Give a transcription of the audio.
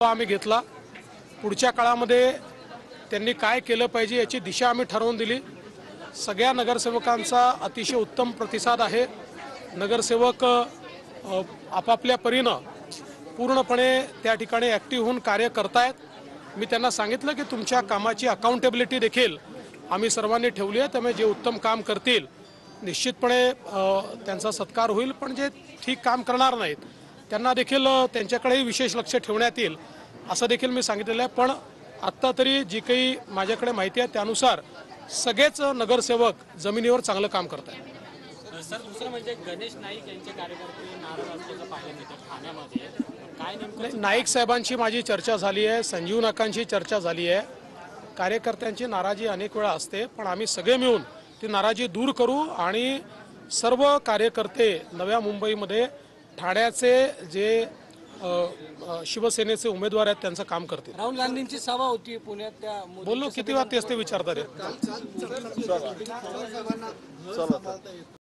आम्ही घेतला। पुढच्या काळामध्ये त्यांनी काय केलं पाहिजे याची दिशा आम्ही ठरवून दिली। सगळ्या नगरसेवकांचा अतिशय उत्तम प्रतिसाद आहे। नगरसेवक आपापल्या परीने पूर्णपणे त्या ठिकाणी ॲक्टिव्ह होऊन कार्य करतायत। मी त्यांना सांगितलं की तुमच्या कामाची अकाउंटेबिलिटी देखील आम्ही सर्वांनी ठेवली आहे, त्यामुळे जे उत्तम काम करतील निश्चितपणे त्यांचा सत्कार होईल, पण जे ठीक काम करणार नाहीत त्यांना देखील त्यांच्याकडेही विशेष लक्ष ठेवण्यात येईल असं देखील मी सांगितलेलं आहे। पण आत्ता तरी जी काही माझ्याकडे माहिती आहे त्यानुसार सगळेच नगरसेवक जमिनीवर चांगलं काम करत आहेत। सर, दुसरं म्हणजे गणेश नाईक यांचे कार्यकर्ते नाराज असल्याचं पाहायला मिळतं ठाण्यामध्ये। काय नेमकं नाईक साहेबांची माझी चर्चा झाली आहे, संजीव नाकांची चर्चा झाली आहे। कार्यकर्त्यांची नाराजी अनेक वेळा असते, पण आम्ही सगळे मिळून ती नाराजी दूर करू आणि सर्व कार्यकर्ते नव्या मुंबईमध्ये ठाण्याचे जे शिवसेनेचे उमेदवार आहेत त्यांचं काम करतील। राहुल गांधींची सभा होती पुण्यात, त्या बोललो किती वेळा तेच ते विचारतात।